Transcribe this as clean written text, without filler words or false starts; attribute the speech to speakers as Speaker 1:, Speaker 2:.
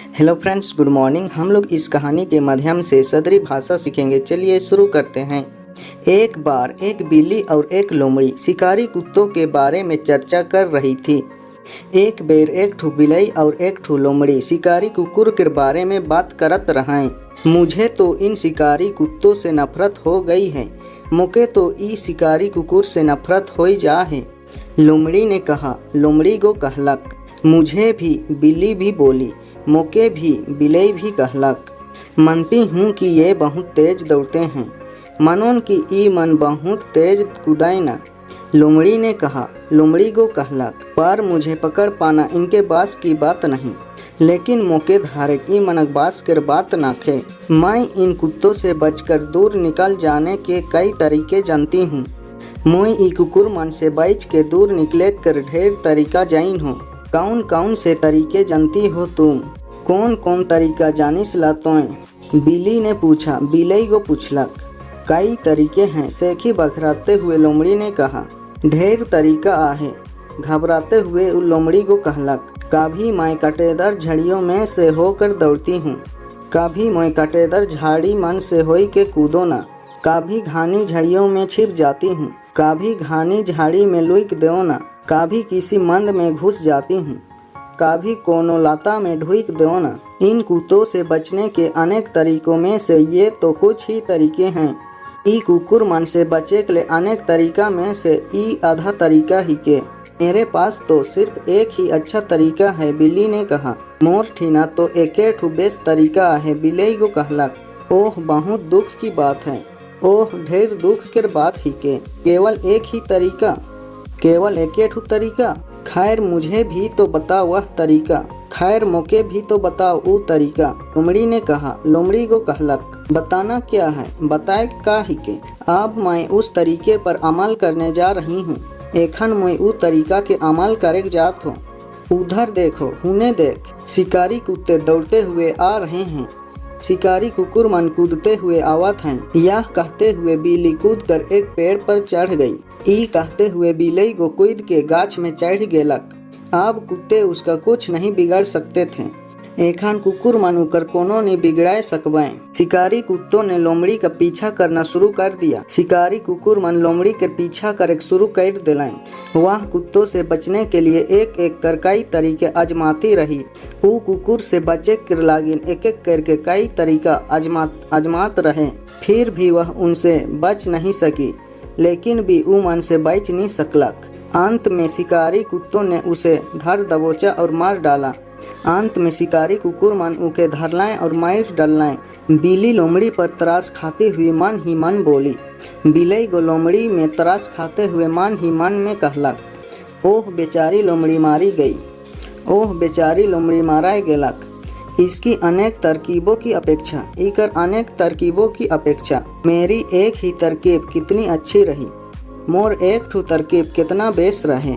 Speaker 1: Hello friends, good morning. हम लोग इस कहानी के माध्यम से सदरी भाषा सीखेंगे। चलिए शुरू करते हैं। एक बार एक बिल्ली और एक लोमड़ी शिकारी कुत्तों के बारे में चर्चा कर रही थी। एक बेर एक ठू बिल्ली और एक ठू लोमड़ी शिकारी कुकुर के बारे में बात करत रहें। मुझे तो इन शिकारी कुत्तों से नफरत हो गई है। मुके तो ई शिकारी कुकुर से नफरत हो जा है। लोमड़ी ने कहा। लोमड़ी को कहलक। मुझे भी। बिल्ली भी बोली। मोके भी। बिल्ली भी कहलक। मानती हूँ कि ये बहुत तेज दौड़ते हैं, मनोन कि ई मन बहुत तेज कूदाए न। लोमड़ी ने कहा। लोमड़ी को कहलक, पर मुझे पकड़ पाना इनके बास की बात नहीं, लेकिन मोके धारे ई मनक बास कर बात नाखे। मैं इन कुत्तों से बचकर दूर निकल जाने के कई तरीके जानती हूँ। मोई ई कुकुर मन से बच के दूर निकले कर ढेर तरीका जाइन हो। कौन कौन से तरीके जानती हो तुम? कौन कौन तरीका जानिस ला तोय? बिल्ली ने पूछा। बिल्ली को पूछलक। कई तरीके हैं, सेखी बखराते हुए लोमड़ी ने कहा। ढेर तरीका आहे, घबराते हुए लोमड़ी को कहलक। कभी मैं कटेदार झड़ियों में से होकर दौड़ती हूँ, कभी मैं कटेदार झाड़ी मन से होई के कूदो ना, कभी घानी झड़ियों में छिप जाती हूँ, कभी घानी झाड़ी में लुक दो ना, कभी किसी मंद में घुस जाती हूँ, कभी कोनो लाता में ढुक दो ना। इन कुत्तों से बचने के अनेक तरीकों में से ये तो कुछ ही तरीके हैं। ई कुकुर मन से बचे के लिए अनेक तरीका में से ई आधा तरीका ही के। मेरे पास तो सिर्फ एक ही अच्छा तरीका है, बिल्ली ने कहा। मोर ठीना तो एके ठू बेस्ट तरीका है, बिल्ली को कहलक। ओह, बहुत दुख की बात है। ओह, ढेर दुख के बात ही के। केवल एक ही तरीका? केवल एके ठू तरीका? खैर मुझे भी तो बताओ वह तरीका। खैर मोके भी तो बताओ वो तरीका, लोमड़ी ने कहा। लोमड़ी को कहलक। बताना क्या है? बताए का ही के। अब मैं उस तरीके पर अमल करने जा रही हूँ। एखन मैं उस तरीका के अमल करे जात हूँ। उधर देखो, हुने देख, शिकारी कुत्ते दौड़ते हुए आ रहे हैं। शिकारी कुकुर मन कूदते हुए आवत हैं। यह कहते हुए बिल्ली कूद कर एक पेड़ पर चढ़ गई। ई कहते हुए बिल्ली को कूद के गाछ में चढ़ गेलक। अब कुत्ते उसका कुछ नहीं बिगाड़ सकते थे। एखन कुकुर मन उकर कोनो नहीं बिगड़ा सकबे। शिकारी कुत्तों ने लोमड़ी का पीछा करना शुरू कर दिया। शिकारी कुकुर मन लोमड़ी के पीछा करे शुरू कर दिलाए। वह कुत्तों से बचने के लिए एक एक कर कई तरीके आजमाती रही। वो कुकुर से बचे कर लागिन एक एक करके कई तरीका आजमात रहे। फिर भी वह उनसे बच नहीं सकी, लेकिन भी वो मन से बच नहीं सकलक। अंत में शिकारी कुत्तों ने उसे धर दबोचा और मार डाला। अंत में शिकारी कुकुर मन उके धरलाएं और मार डाललाएं। बिल्ली लोमड़ी पर तराश खाती हुई मन ही मन बोली। बिल्ली को लोमड़ी में तराश खाते हुए मन ही मन में कहलक। ओह, बेचारी लोमड़ी मारी गई। ओह, बेचारी लोमड़ी मारा गेलक। इसकी अनेक तरकीबों की अपेक्षा, इकर अनेक तरकीबों की अपेक्षा मेरी एक ही तरकीब कितनी अच्छी रही। मोर एक ठू तरकीब कितना बेस रहे।